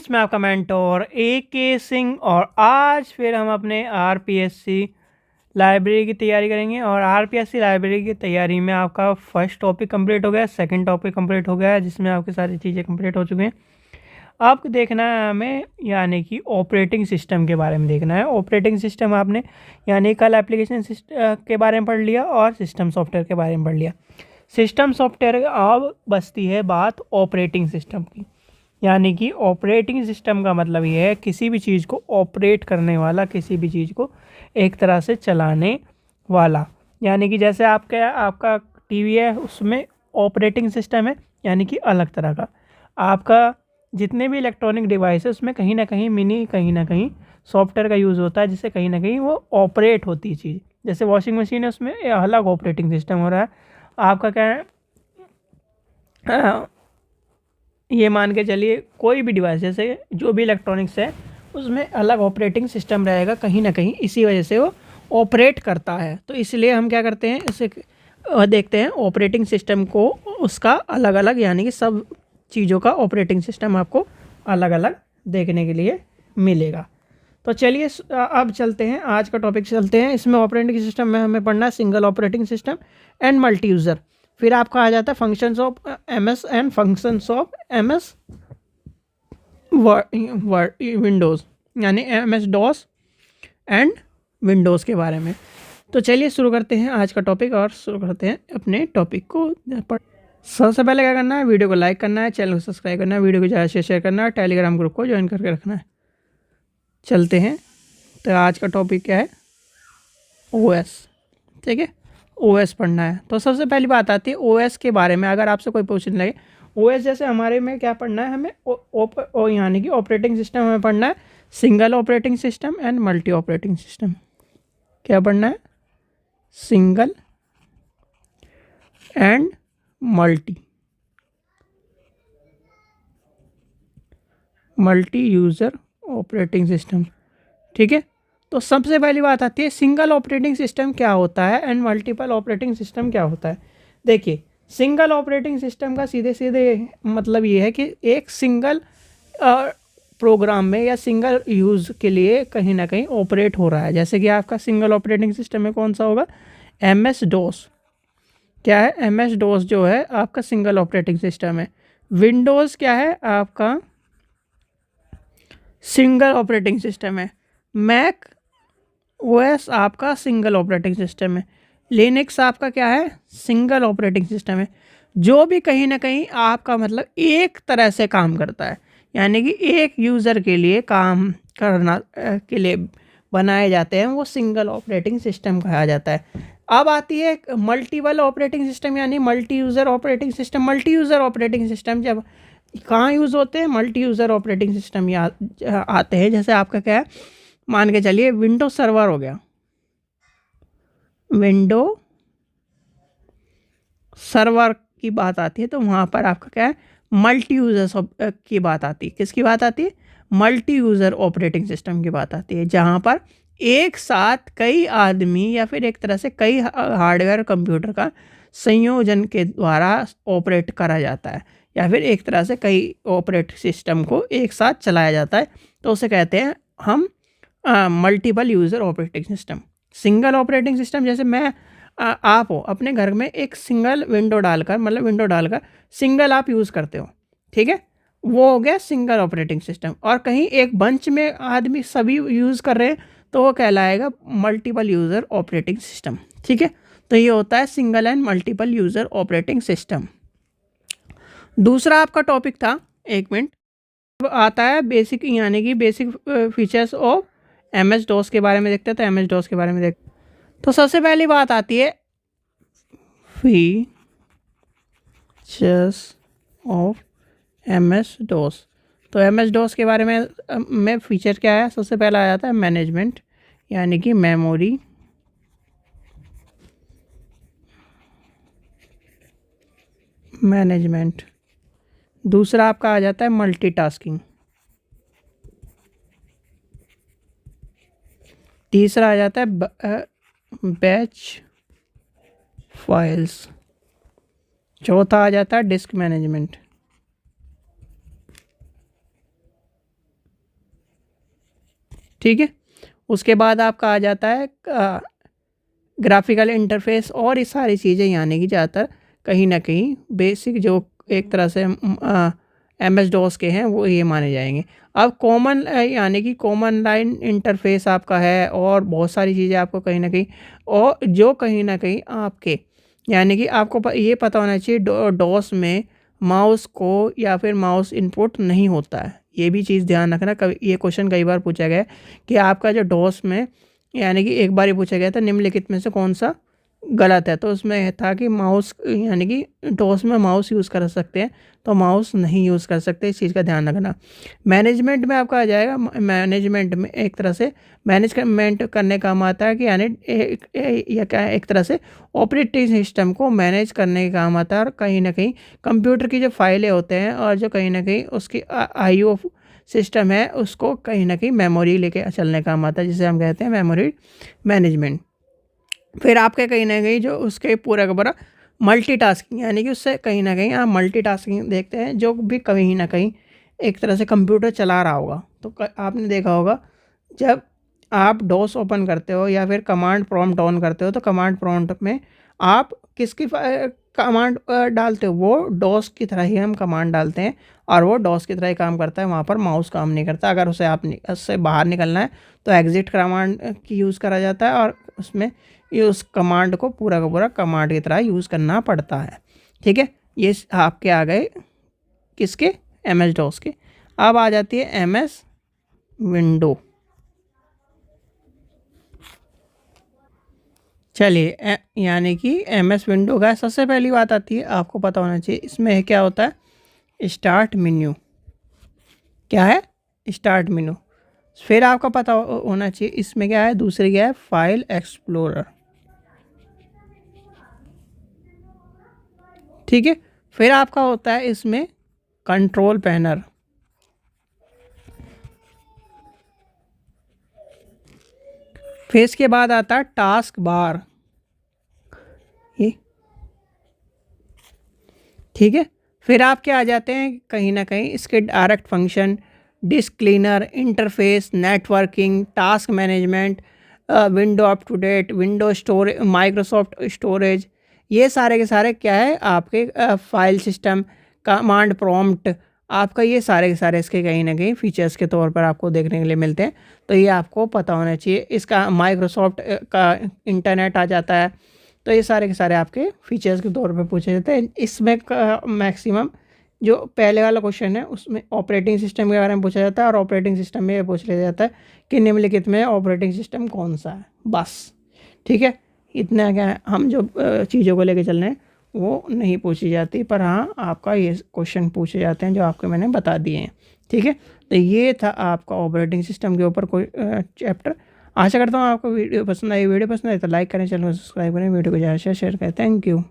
Friends, मैं आपका mentor AK Singh और आज फिर हम अपने RPSC लाइब्रेरी की तैयारी करेंगे। और RPSC लाइब्रेरी की तैयारी में आपका फर्स्ट टॉपिक कंप्लीट हो गया, सेकंड टॉपिक कंप्लीट हो गया, जिसमें आपकी सारी चीज़ें कंप्लीट हो चुकी हैं। अब देखना है हमें यानी कि ऑपरेटिंग सिस्टम के बारे में देखना है। ऑपरेटिंग सिस्टम आपने यानी कल एप्लीकेशन के बारे में पढ़ लिया और सिस्टम सॉफ्टवेयर के बारे में पढ़ लिया। सिस्टम सॉफ्टवेयर अब बचती है बात ऑपरेटिंग सिस्टम की। यानी कि ऑपरेटिंग सिस्टम का मतलब ये है किसी भी चीज़ को ऑपरेट करने वाला, किसी भी चीज़ को एक तरह से चलाने वाला। यानी कि जैसे आपका टीवी है, उसमें ऑपरेटिंग सिस्टम है यानी कि अलग तरह का। आपका जितने भी इलेक्ट्रॉनिक डिवाइस है उसमें कहीं ना कहीं सॉफ्टवेयर का यूज़ होता है, जिससे कहीं ना कहीं वो ऑपरेट होती है चीज़। जैसे वॉशिंग मशीन है, उसमें अलग ऑपरेटिंग सिस्टम हो रहा है। आपका क्या है, ये मान के चलिए कोई भी डिवाइस, जैसे जो भी इलेक्ट्रॉनिक्स है उसमें अलग ऑपरेटिंग सिस्टम रहेगा कहीं ना कहीं, इसी वजह से वो ऑपरेट करता है। तो इसलिए हम क्या करते हैं, इसे देखते हैं ऑपरेटिंग सिस्टम को, उसका अलग अलग यानी कि सब चीज़ों का ऑपरेटिंग सिस्टम आपको अलग अलग देखने के लिए मिलेगा। तो चलिए अब चलते हैं, आज का टॉपिक चलते हैं। इसमें ऑपरेटिंग सिस्टम में हमें पढ़ना है single operating system and multi user. फिर आपका आ जाता है functions of MS and functions of MS Windows, यानी MS DOS एंड विंडोज़ के बारे में। तो चलिए शुरू करते हैं आज का टॉपिक और शुरू करते हैं अपने टॉपिक को। सबसे पहले क्या करना है, वीडियो को लाइक करना है, चैनल को सब्सक्राइब करना है, वीडियो को ज़्यादा से शेयर करना है, टेलीग्राम ग्रुप को ज्वाइन करके रखना है। चलते हैं, तो आज का टॉपिक क्या है, OS। ठीक है, OS पढ़ना है। तो सबसे पहली बात आती है OS के बारे में। अगर आपसे कोई पूछने लगे OS, जैसे हमारे में क्या पढ़ना है, हमें यानी कि ऑपरेटिंग सिस्टम हमें पढ़ना है single operating system and multi operating system. क्या पढ़ना है, single and multi user operating system. ठीक है, तो सबसे पहली बात आती है सिंगल ऑपरेटिंग सिस्टम क्या होता है एंड मल्टीपल ऑपरेटिंग सिस्टम क्या होता है। देखिए, सिंगल ऑपरेटिंग सिस्टम का सीधे सीधे मतलब ये है कि एक सिंगल प्रोग्राम में या सिंगल यूज़ के लिए कहीं ना कहीं ऑपरेट हो रहा है। जैसे कि आपका सिंगल ऑपरेटिंग सिस्टम में कौन सा होगा, MS DOS। क्या है, MS DOS जो है आपका सिंगल ऑपरेटिंग सिस्टम है। विंडोज़ क्या है, आपका सिंगल ऑपरेटिंग सिस्टम है। मैक OS आपका सिंगल ऑपरेटिंग सिस्टम है। लिनक्स आपका क्या है, सिंगल ऑपरेटिंग सिस्टम है। जो भी कहीं ना कहीं आपका मतलब एक तरह से काम करता है, यानी कि एक यूज़र के लिए काम करना के लिए बनाए जाते हैं, वो सिंगल ऑपरेटिंग सिस्टम कहा जाता है। अब आती है मल्टीपल ऑपरेटिंग सिस्टम यानी multi user operating system. Multi user operating system जब कहाँ यूज़ होते हैं, मल्टी यूज़र ऑपरेटिंग सिस्टम आते हैं। जैसे आपका क्या है, मान के चलिए विंडो सर्वर हो गया, विंडो सर्वर की बात आती है, तो वहाँ पर आपका क्या है, मल्टी यूज़र की बात आती है। किसकी बात आती है, मल्टी यूज़र ऑपरेटिंग सिस्टम की बात आती है, जहाँ पर एक साथ कई आदमी या फिर एक तरह से कई हार्डवेयर कंप्यूटर का संयोजन के द्वारा ऑपरेट करा जाता है, या फिर एक तरह से कई ऑपरेट सिस्टम को एक साथ चलाया जाता है। तो उसे कहते हैं हम multiple user operating system. Single operating system, जैसे मैं आप हो अपने घर में एक सिंगल विंडो डालकर सिंगल आप यूज़ करते हो, ठीक है, वो हो गया सिंगल ऑपरेटिंग सिस्टम। और कहीं एक बंच में आदमी सभी यूज़ कर रहे हैं, तो वो कहलाएगा मल्टीपल यूज़र ऑपरेटिंग सिस्टम। ठीक है, तो ये होता है single and multiple user operating system. दूसरा आपका टॉपिक था, एक मिनट, अब आता है बेसिक यानी कि basic features of MS DOS के बारे में देखते हैं। तो MS DOS के बारे में देखते हैं, तो सबसे पहली बात आती है फीचर्स ऑफ MS DOS। तो MS DOS के बारे में फीचर क्या है, सबसे पहला आ जाता है मैनेजमेंट यानी कि मेमोरी मैनेजमेंट। दूसरा आपका आ जाता है मल्टीटास्किंग। तीसरा आ जाता है बैच फाइल्स। चौथा आ जाता है डिस्क मैनेजमेंट। ठीक है। उसके बाद आपका आ जाता है ग्राफिकल इंटरफेस और ये सारी चीज़ें, यानी कि ज़्यादातर कहीं ना कहीं बेसिक जो एक तरह से MS DOS के हैं वो ये माने जाएंगे। अब कॉमन यानी कि कॉमन लाइन इंटरफेस आपका है और बहुत सारी चीज़ें आपको कहीं ना कहीं, और जो कहीं ना कहीं आपके यानी कि आपको ये पता होना चाहिए डॉस में माउस को या फिर माउस इनपुट नहीं होता है। ये भी चीज़ ध्यान रखना, कभी ये क्वेश्चन कई बार पूछा गया है कि आपका जो डॉस में, यानी कि एक बार ही पूछा गया था निम्नलिखित में से कौन सा गलत है, तो उसमें था कि माउस, यानी कि डॉस में माउस यूज़ कर सकते हैं तो माउस नहीं यूज़ कर सकते, इस चीज़ का ध्यान रखना। मैनेजमेंट में आपका आ जाएगा, मैनेजमेंट में एक तरह से मैनेजमेंट करने का काम आता है कि यानी या क्या है, एक तरह से ऑपरेटिंग सिस्टम को मैनेज करने का काम आता है, और कहीं ना कहीं कंप्यूटर की जो फाइलें होते हैं और जो कहीं ना कहीं उसकी IO सिस्टम है उसको कहीं ना कहीं मेमोरी लेके चलने का काम आता है, जिसे हम कहते हैं मेमोरी मैनेजमेंट। फिर आपके कहीं ना कहीं जो उसके पूरा का पूरा मल्टीटास्किंग, यानी कि उससे कहीं ना कहीं आप मल्टीटास्किंग देखते हैं, जो भी कहीं ना कहीं एक तरह से कंप्यूटर चला रहा होगा तो आपने देखा होगा जब आप डॉस ओपन करते हो या फिर कमांड प्रॉम्प्ट ऑन करते हो तो कमांड प्रॉम्प्ट में आप किसकी कमांड डालते हो, वो डॉस की तरह ही हम कमांड डालते हैं और वो डॉस की तरह ही काम करता है, वहाँ पर माउस काम नहीं करता। अगर उसे आप उससे बाहर निकलना है तो एग्जिट कमांड की यूज़ करा जाता है और उसमें ये उस कमांड को पूरा का पूरा कमांड की तरह यूज़ करना पड़ता है। ठीक है, ये आपके आ गए किसके, MS DOS के। अब आ जाती है MS विंडो। चलिए यानी कि MS विंडो का सबसे पहली बात आती है, आपको पता होना चाहिए इसमें क्या होता है, स्टार्ट मेन्यू। क्या है, स्टार्ट मेन्यू। फिर आपका पता होना चाहिए इसमें क्या है, दूसरी क्या है, फाइल एक्सप्लोरर। ठीक है, फिर आपका होता है इसमें कंट्रोल पैनल। फिर इसके बाद आता है टास्क बार, ये ठीक है। फिर आपके आ जाते हैं कहीं ना कहीं इसके direct function, disk cleaner, interface, networking, task management, window up to date, window storage, Microsoft storage, ये सारे के सारे क्या है आपके फाइल सिस्टम, कमांड प्रॉम्प्ट, आपका ये सारे के सारे इसके कहीं ना कहीं फीचर्स के तौर पर आपको देखने के लिए मिलते हैं। तो ये आपको पता होना चाहिए। इसका माइक्रोसॉफ्ट का इंटरनेट आ जाता है, तो ये सारे के सारे आपके फीचर्स के तौर पे पूछे जाते हैं। इसमें मैक्सिमम जो पहले वाला क्वेश्चन है उसमें ऑपरेटिंग सिस्टम के बारे में पूछा जाता है, और ऑपरेटिंग सिस्टम में ये पूछ लिया जाता है कि निम्नलिखित में ऑपरेटिंग सिस्टम कौन सा है, बस। ठीक है, इतना क्या है, हम जो चीज़ों को लेके चल रहे हैं वो नहीं पूछी जाती, पर हाँ आपका ये क्वेश्चन पूछे जाते हैं जो आपके मैंने बता दिए हैं। ठीक है, तो ये था आपका ऑपरेटिंग सिस्टम के ऊपर कोई चैप्टर। आशा करता हूँ आपको वीडियो पसंद आई। वीडियो पसंद आई तो लाइक करें, चैनल को सब्सक्राइब करें, वीडियो को ज़्यादा शेयर करें। Thank you.